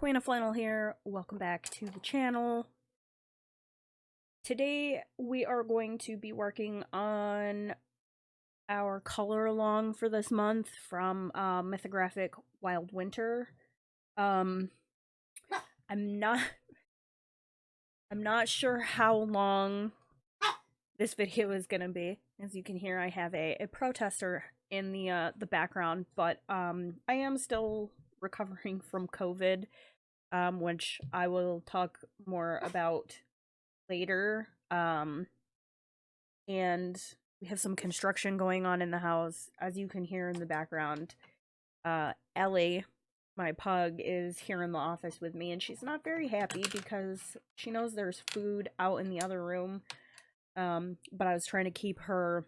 Queen of Flannel here. Welcome back to the channel. Today we are going to be working on our color along for this month from Mythographic Wild Winter. I'm not sure how long this video is gonna be. As you can hear, I have a protester in the background, but I am still recovering from COVID, which I will talk more about later. And we have some construction going on in the house, as you can hear in the background. Ellie, my pug, is here in the office with me, and she's not very happy because she knows there's food out in the other room. But I was trying to keep her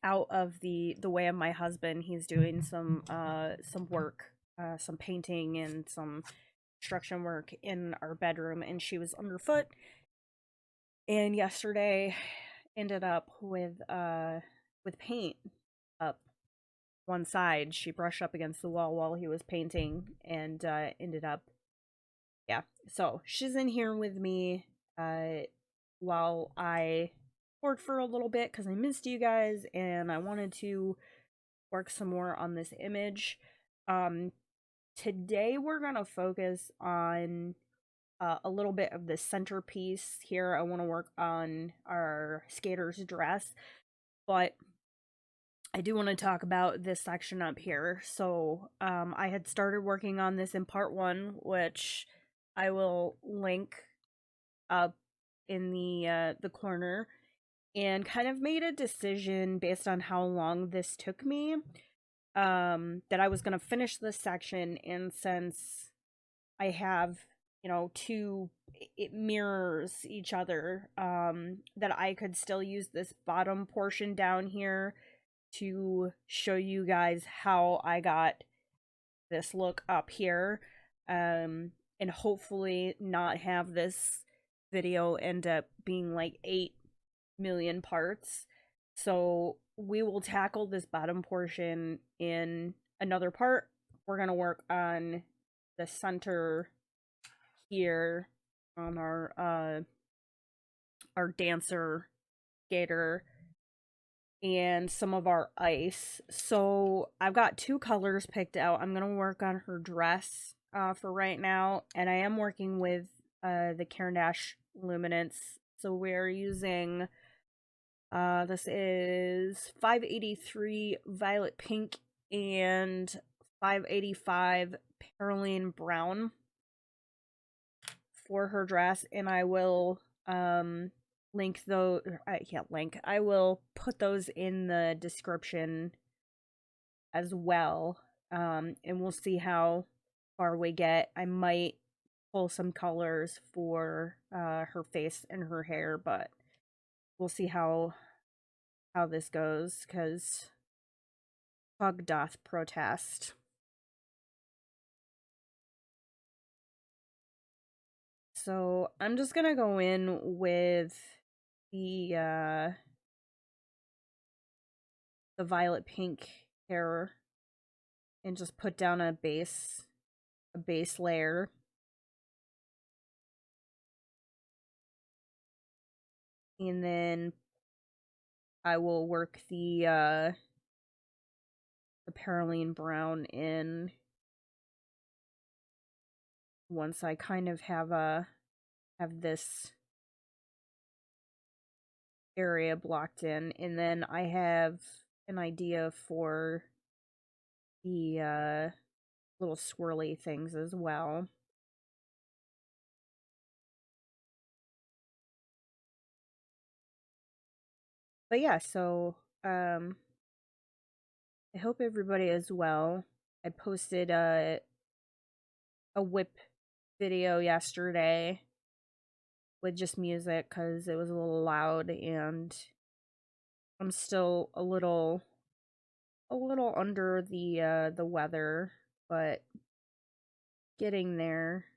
out of the way of my husband. He's doing some work, some painting and some construction work in our bedroom, and she was underfoot. And yesterday ended up with paint up one side. She brushed up against the wall while he was painting, and ended up, yeah. So she's in here with me while I worked for a little bit because I missed you guys and I wanted to work some more on this image. Today we're gonna focus on a little bit of the centerpiece here. I want to work on our skater's dress, but I do want to talk about this section up here. So I had started working on this in part 1, which I will link up in the corner, and kind of made a decision based on how long this took me, that I was going to finish this section. And since I have, you know, it mirrors each other, that I could still use this bottom portion down here to show you guys how I got this look up here, and hopefully not have this video end up being like 8 million parts. So we will tackle this bottom portion in another part. We're gonna work on the center here on our dancer skater and some of our ice. So I've got 2 colors picked out. I'm gonna work on her dress for right now, and I am working with the Caran Luminance. So we're using this is 583 violet pink and 585 Perylene Brown for her dress, and I will link those. I can't link. I will put those in the description as well, and we'll see how far we get. I might pull some colors for her face and her hair, but we'll see how this goes, because pug doth protest. So I'm just gonna go in with the violet pink hair and just put down a base layer. And then I will work the Perylene Brown in once I kind of have this area blocked in, and then I have an idea for the little swirly things as well. But yeah, so I hope everybody is well. I posted a whip video yesterday with just music because it was a little loud, and I'm still a little under the weather, but getting there.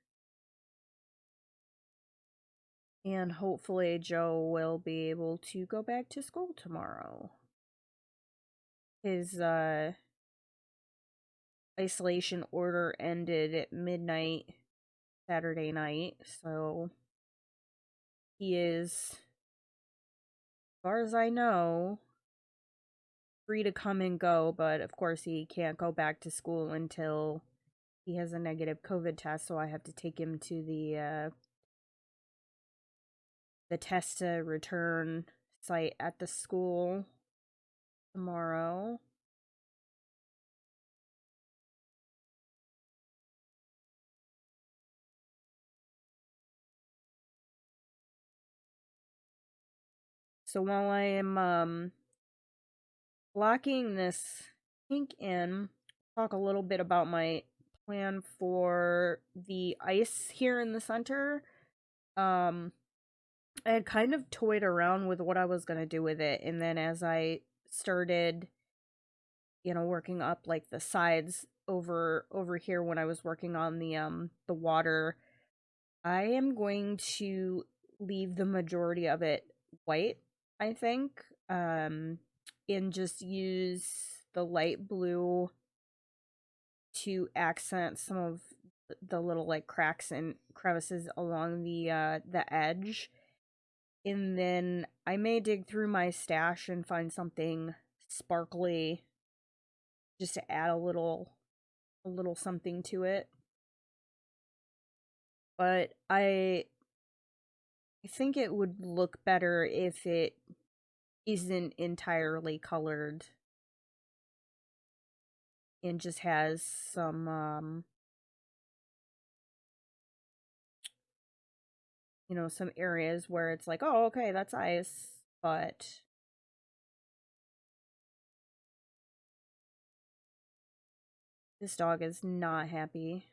And hopefully Joe will be able to go back to school tomorrow. His isolation order ended at midnight Saturday night, so he is, as far as I know, free to come and go, but of course he can't go back to school until he has a negative COVID test, so I have to take him to the test to return site at the school tomorrow. So while I am blocking this pink in, talk a little bit about my plan for the ice here in the center. I had kind of toyed around with what I was gonna do with it, and then as I started, working up like the sides over here when I was working on the water, I am going to leave the majority of it white, I think. And just use the light blue to accent some of the little like cracks and crevices along the edge. And then I may dig through my stash and find something sparkly just to add a little something to it. But I think it would look better if it isn't entirely colored and just has some areas where it's like, oh, okay, that's ice, but this dog is not happy.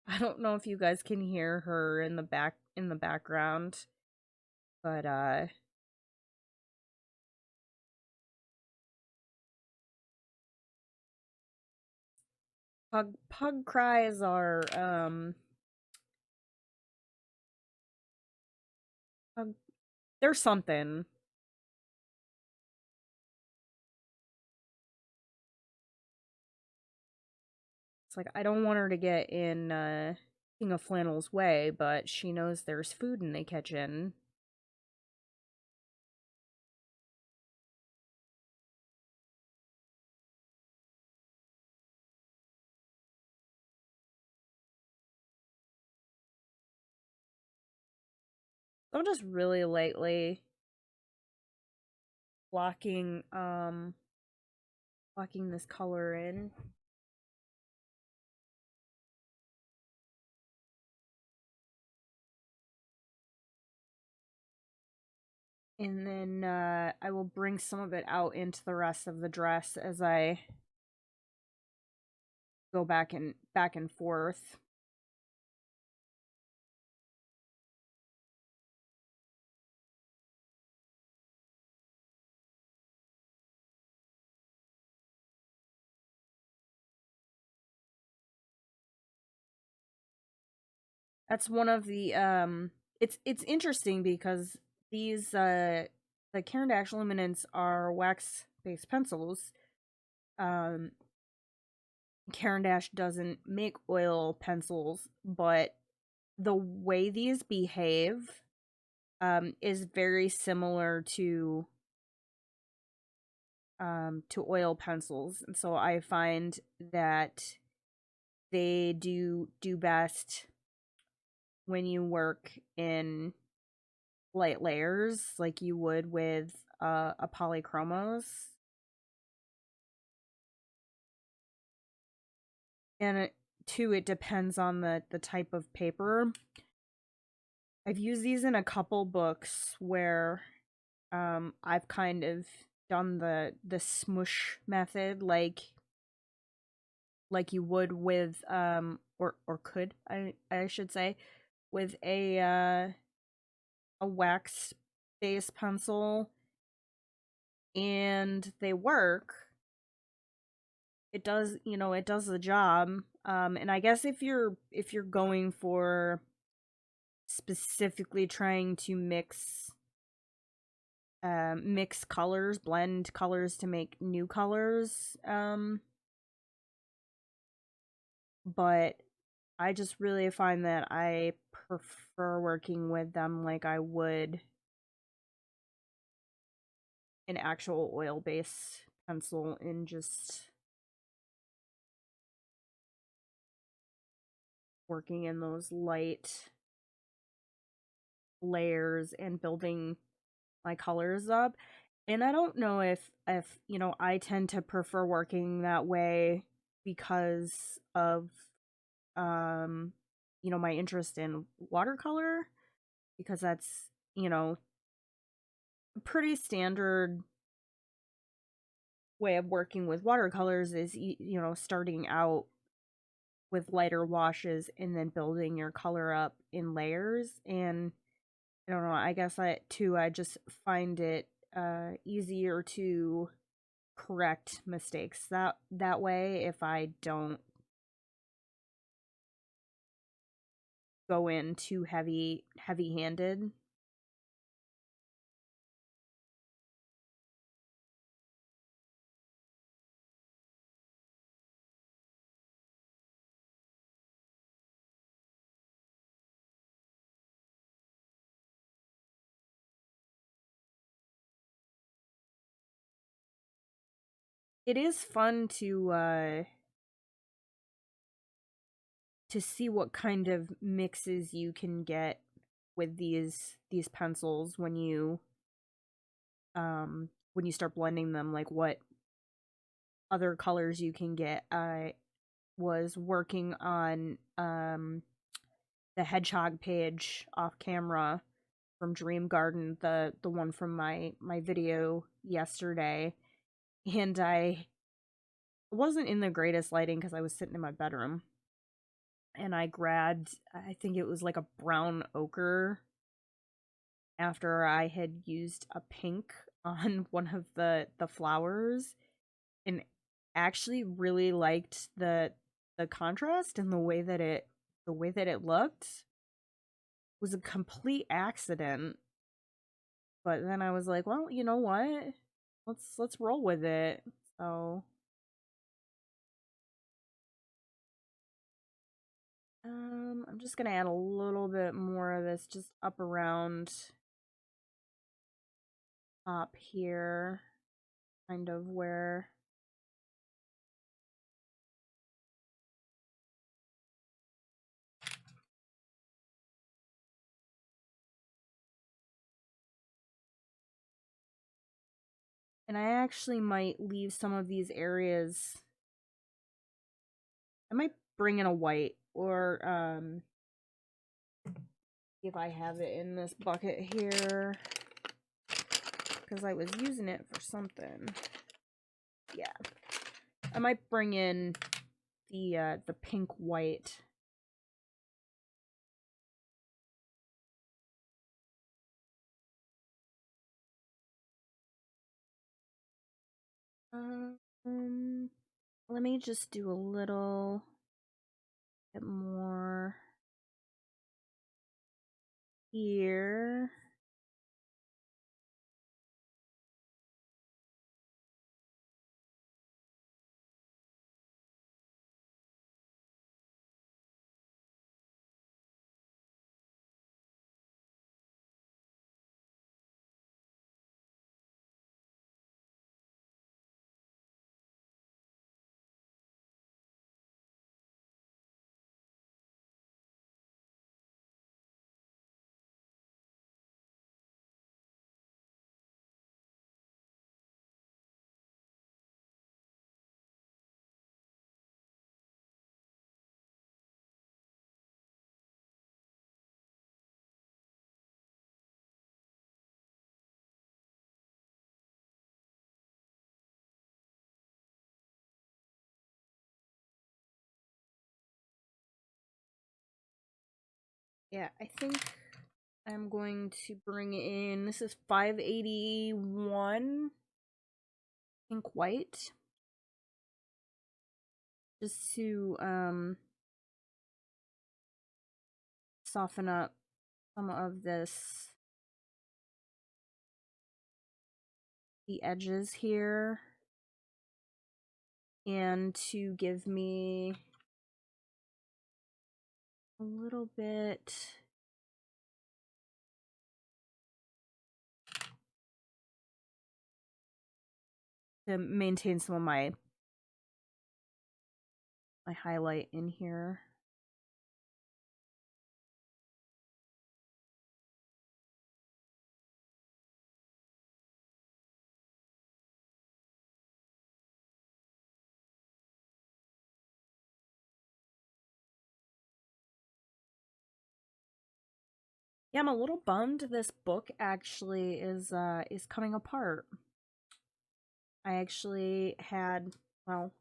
I don't know if you guys can hear her in the background, but pug cries are pug, there's something. It's like I don't want her to get in King of Flannel's way, but she knows there's food in the kitchen. I'm just really lightly blocking this color in. And then I will bring some of it out into the rest of the dress as I go back and forth. That's one of the it's interesting because these the Caran Luminance are wax based pencils. Um Caran doesn't make oil pencils, but the way these behave is very similar to oil pencils. And so I find that they do best when you work in light layers like you would with a polychromos. And it depends on the type of paper. I've used these in a couple books where I've kind of done the smush method like you would with or could I should say with a wax base pencil, and they work. It does, it does the job. And I guess if you're going for specifically trying to mix colors, blend colors to make new colors, but I just really find that I prefer working with them like I would an actual oil-based pencil, and just working in those light layers and building my colors up. And I don't know if you know, I tend to prefer working that way because of um you know, my interest in watercolor, because that's, you know, a pretty standard way of working with watercolors is you know, starting out with lighter washes and then building your color up in layers. And I don't know, I guess I just find it easier to correct mistakes that way if I don't go in too heavy-handed. It is fun to see what kind of mixes you can get with these pencils when you start blending them, like what other colors you can get. I was working on the hedgehog page off camera from Dream Garden, the one from my video yesterday, and I wasn't in the greatest lighting because I was sitting in my bedroom, and I grabbed, I think it was like a brown ochre, after I had used a pink on one of the flowers, and actually really liked the contrast and the way that it looked. It was a complete accident, but then I was like, well, you know what? Let's roll with it. So, I'm just gonna add a little bit more of this just up around top here, kind of where. And I actually might leave some of these areas. I might bring in a white, or if I have it in this bucket here, because I was using it for something. Yeah, I might bring in the pink white. Um, let me just do a little bit more here. Yeah, I think I'm going to bring in, this is 581 pink white, just to soften up some of this, the edges here, and to give me a little bit to maintain some of my highlight in here. Yeah, I'm a little bummed this book actually is coming apart. I actually had, well,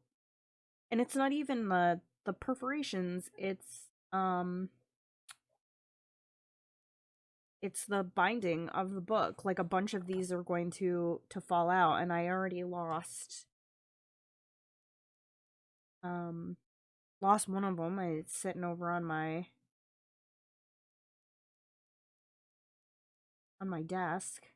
and it's not even the perforations, it's the binding of the book. Like a bunch of these are going to fall out, and I already um lost one of them. It's sitting over on my desk.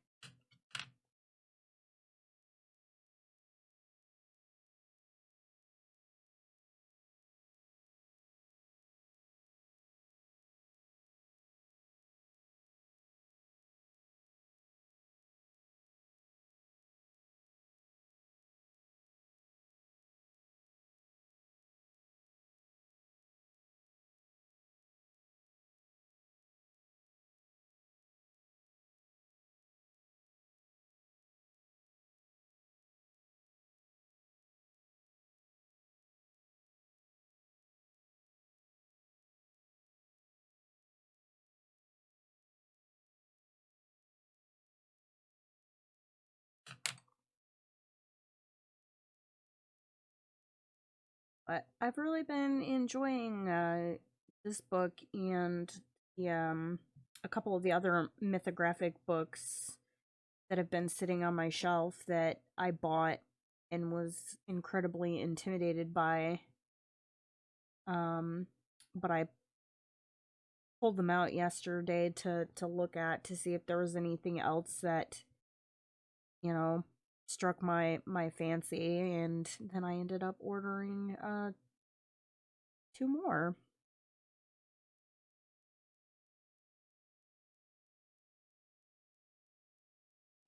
But I've really been enjoying this book and the a couple of the other mythographic books that have been sitting on my shelf that I bought and was incredibly intimidated by. Um, but I pulled them out yesterday to look at to see if there was anything else that, you know, struck my fancy, and then I ended up ordering two more.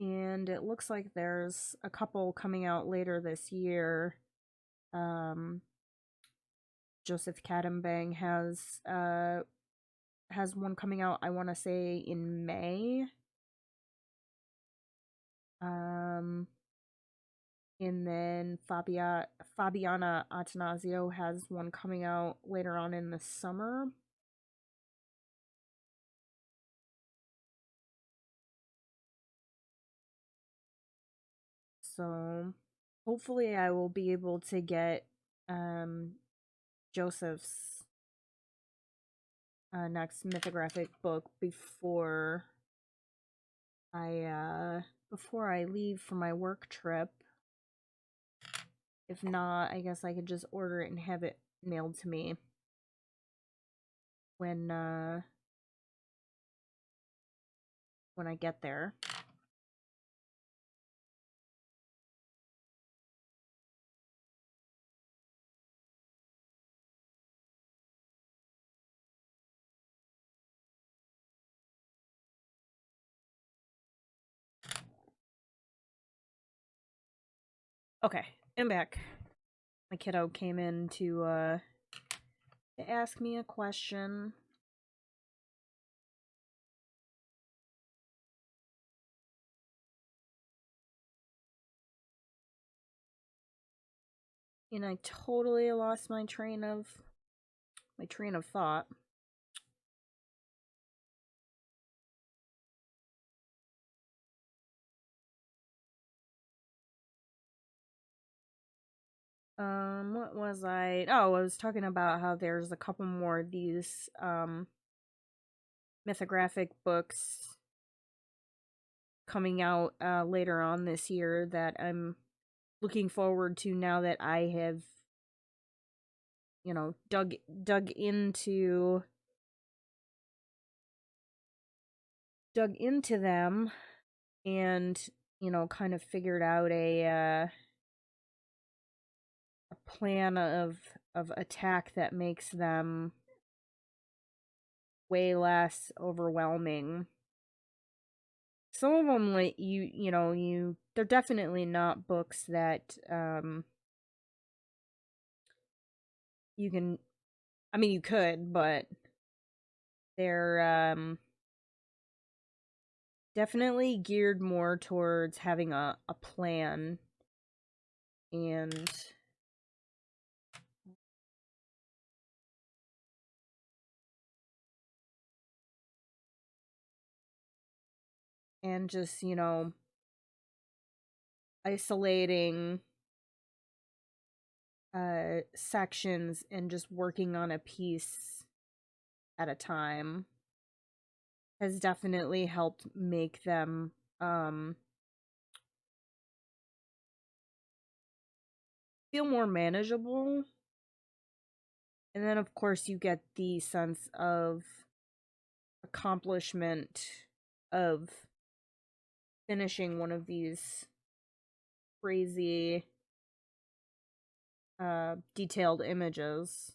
And it looks like there's a couple coming out later this year. Um, Joseph Cadambang has one coming out, I want to say in May. Um, and then Fabiana Atanasio has one coming out later on in the summer. So hopefully I will be able to get um Joseph's next mythographic book I before I leave for my work trip. If not, I guess I could just order it and have it mailed to me when I get there. Okay, I'm back. My kiddo came in to ask me a question. And I totally lost my train of thought. What was I? Oh, I was talking about how there's a couple more of these mythographic books coming out later on this year that I'm looking forward to now that I have, you know, dug into them and, you know, kind of figured out a plan of attack that makes them way less overwhelming. Some of them, like, they're definitely not books that, you can, I mean, you could, but they're, definitely geared more towards having a plan and just, isolating sections and just working on a piece at a time has definitely helped make them feel more manageable. And then of course you get the sense of accomplishment of finishing one of these crazy detailed images.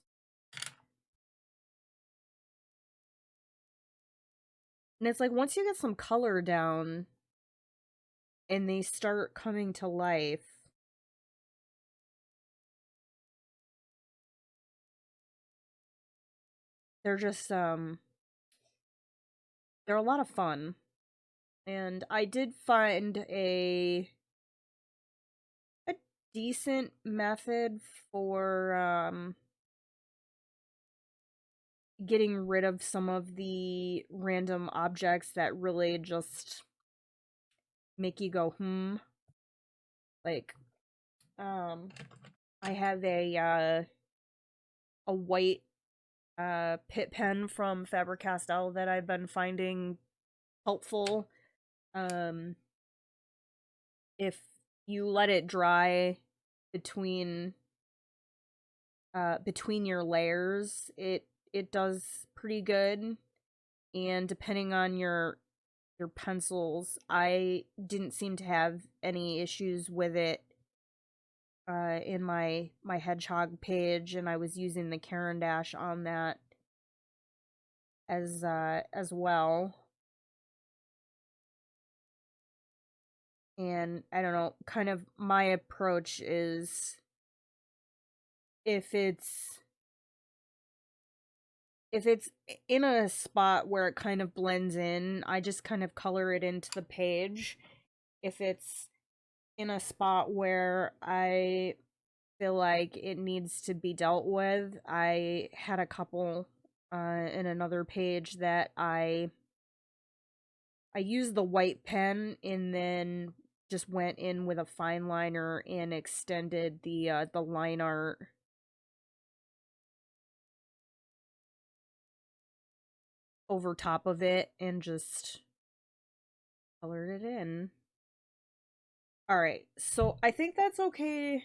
And it's like once you get some color down and they start coming to life, they're just they're a lot of fun. And I did find a decent method for getting rid of some of the random objects that really just make you go like I have a white pit pen from Faber-Castell that I've been finding helpful. If you let it dry between your layers, it does pretty good. And depending on your pencils, I didn't seem to have any issues with it in my hedgehog page, and I was using the Caran dash on that as well. And I don't know, kind of my approach is if it's in a spot where it kind of blends in, I just kind of color it into the page. If it's in a spot where I feel like it needs to be dealt with, I had a couple in another page that I used the white pen and then just went in with a fine liner and extended the line art over top of it and just colored it in. All right, so I think that's okay.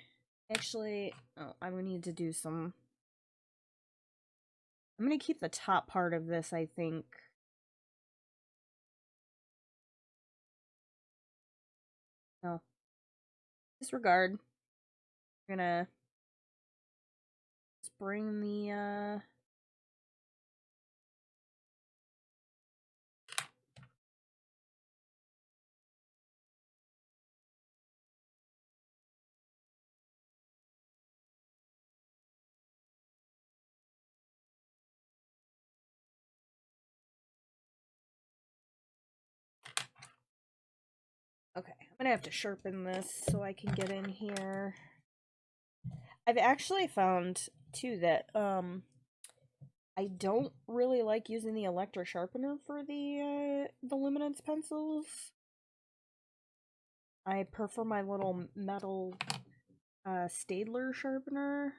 Actually, oh, I'm gonna need to do some. I'm gonna keep the top part of this, I think. No. Disregard. We're gonna just bring the okay, I'm gonna have to sharpen this so I can get in here. I've actually found too that I don't really like using the electric sharpener for the Luminance pencils. I prefer my little metal Staedtler sharpener.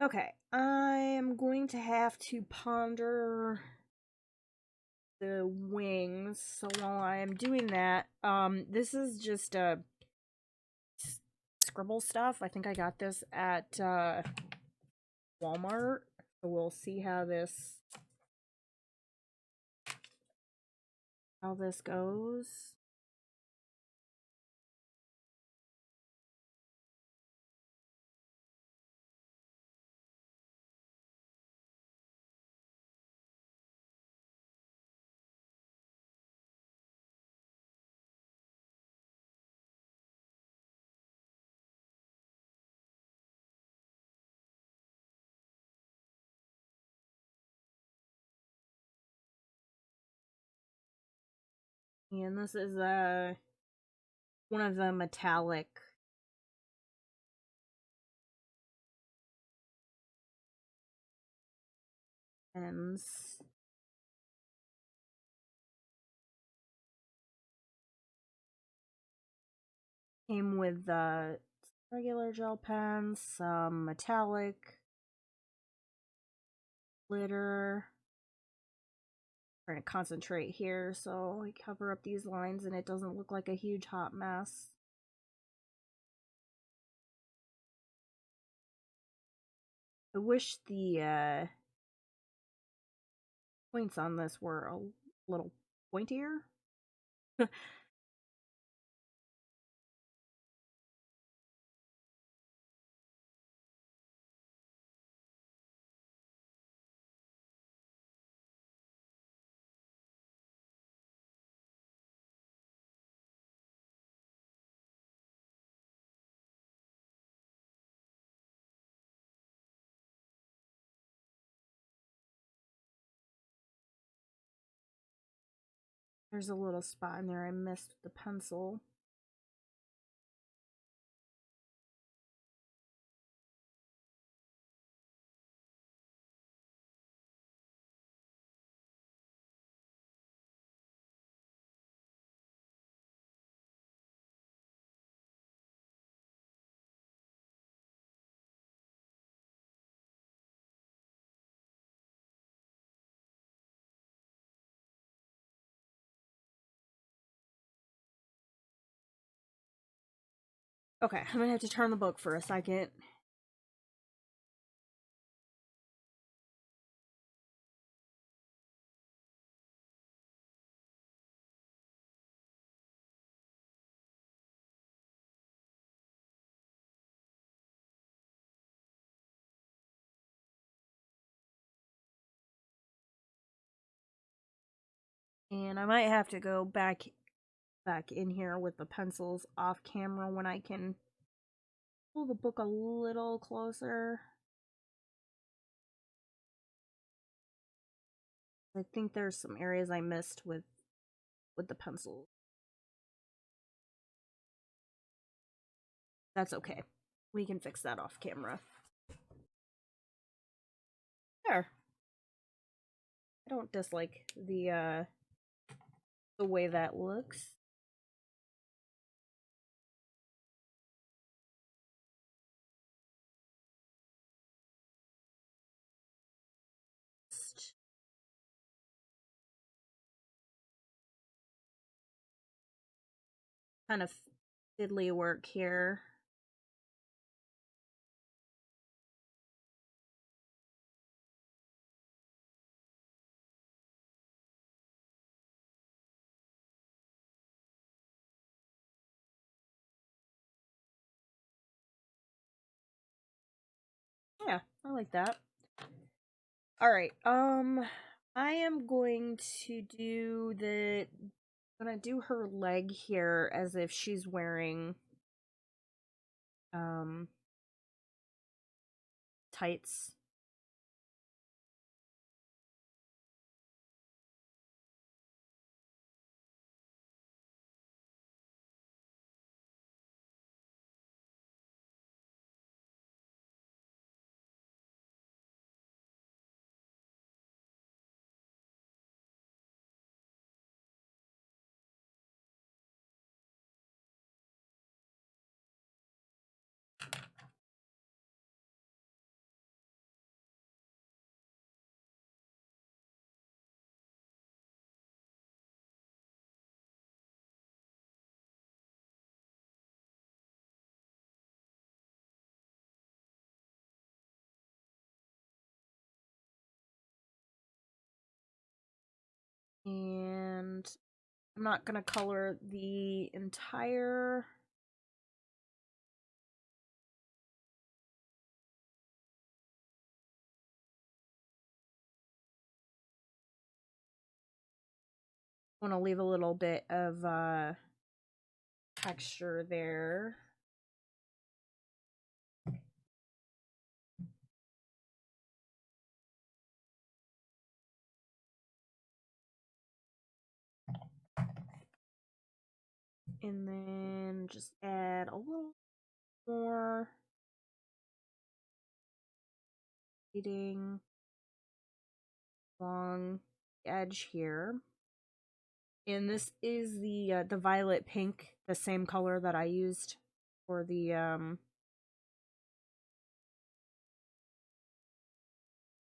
Okay, I am going to have to ponder the wings. So while I am doing that, this is just scribble stuff. I think I got this at Walmart. So we'll see how this goes. And this is one of the metallic pens. Came with regular gel pens, some metallic glitter. Trying to concentrate here so I cover up these lines and it doesn't look like a huge hot mess. I wish the points on this were a little pointier. There's a little spot in there I missed with the pencil. Okay, I'm gonna have to turn the book for a second. And I might have to go back in here with the pencils off camera when I can pull the book a little closer. I think there's some areas I missed with the pencils. That's okay. We can fix that off camera. There. I don't dislike the way that looks. Kind of fiddly work here. Yeah, I like that. All right. I am going to do I'm gonna do her leg here as if she's wearing um tights. And I'm not going to color the entire... I want to leave a little bit of texture there. And then just add a little more shading along the edge here. And this is the violet pink, the same color that I used for the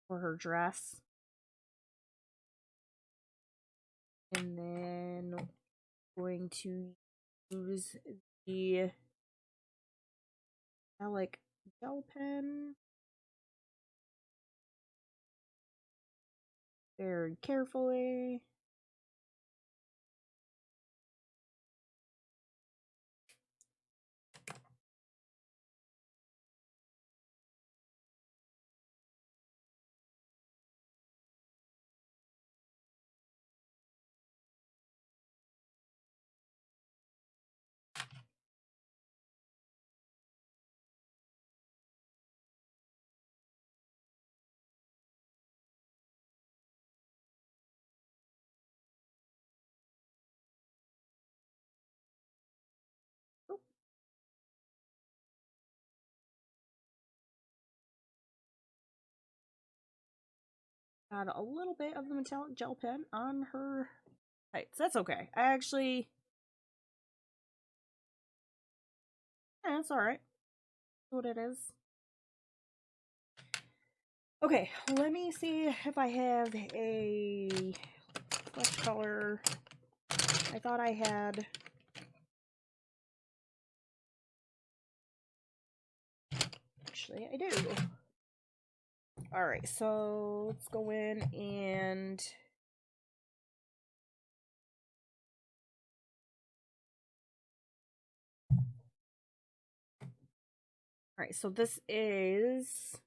for her dress. And then going to use the metallic gel pen very carefully. Got a little bit of the metallic gel pen on her tights. That's okay. I actually... Yeah, it's alright. What it is. Okay, let me see if I have a flesh color. I thought I had... Actually, I do. Alright, so let's go in and... Alright, so this is...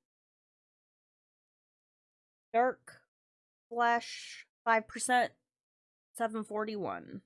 Dark Flesh 5%, 741.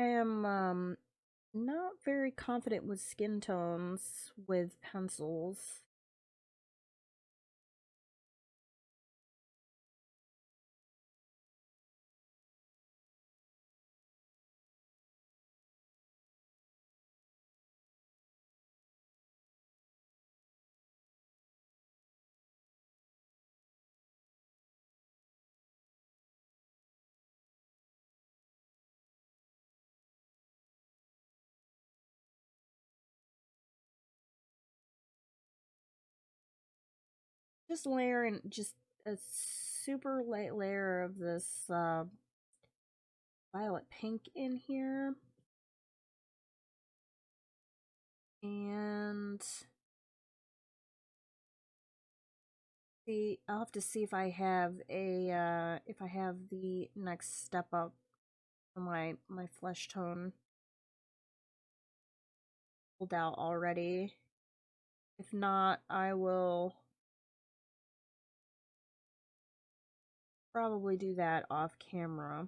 I am not very confident with skin tones with pencils. Just layering just a super light layer of this violet pink in here. And see, I'll have to see if I have if I have the next step up for my flesh tone pulled out already. If not, I will probably do that off camera.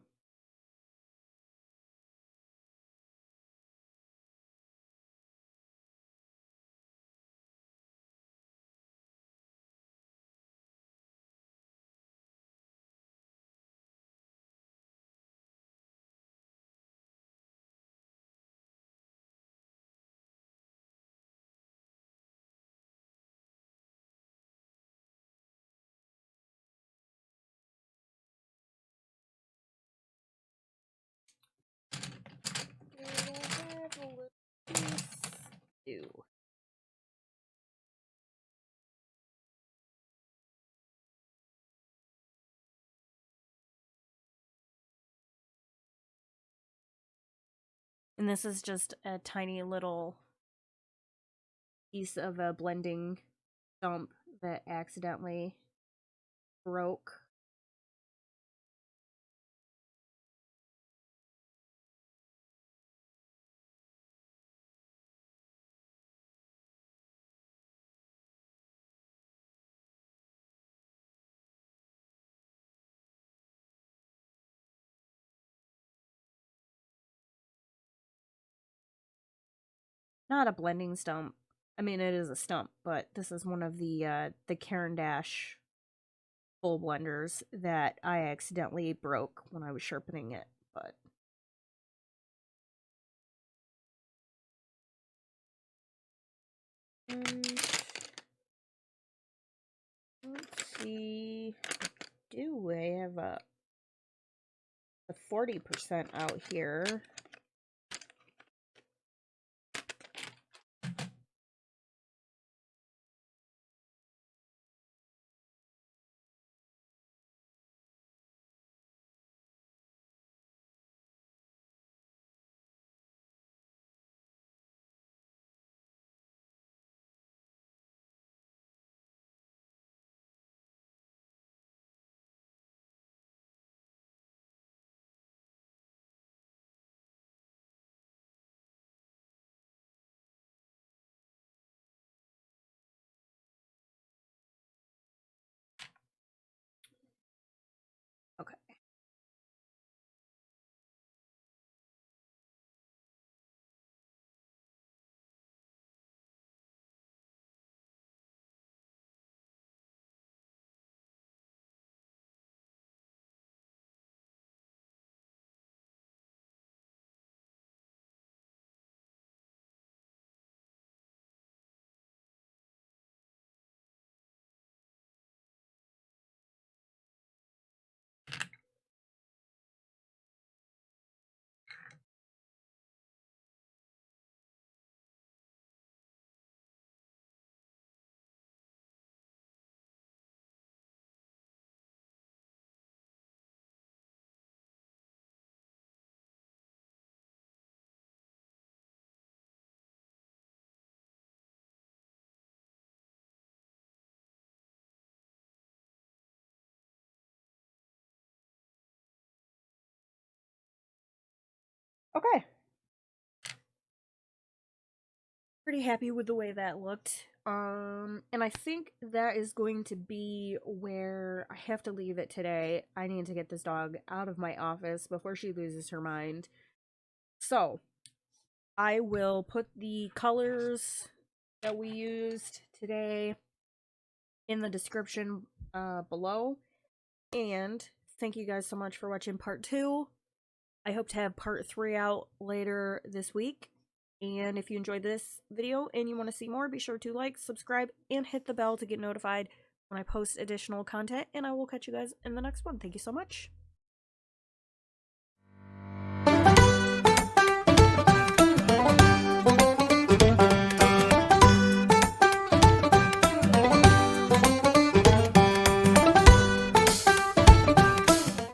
Ew. And this is just a tiny little piece of a blending stump that accidentally broke. Not a blending stump. I mean, it is a stump, but this is one of the Caran full blenders that I accidentally broke when I was sharpening it. But let's see. Do I have a 40% out here? Okay. Okay. Pretty happy with the way that looked. And I think that is going to be where I have to leave it today. I need to get this dog out of my office before she loses her mind. So I will put the colors that we used today in the description below. And thank you guys so much for watching part 2. I hope to have part 3 out later this week. And if you enjoyed this video and you want to see more, be sure to like, subscribe, and hit the bell to get notified when I post additional content. And I will catch you guys in the next one. Thank you so much.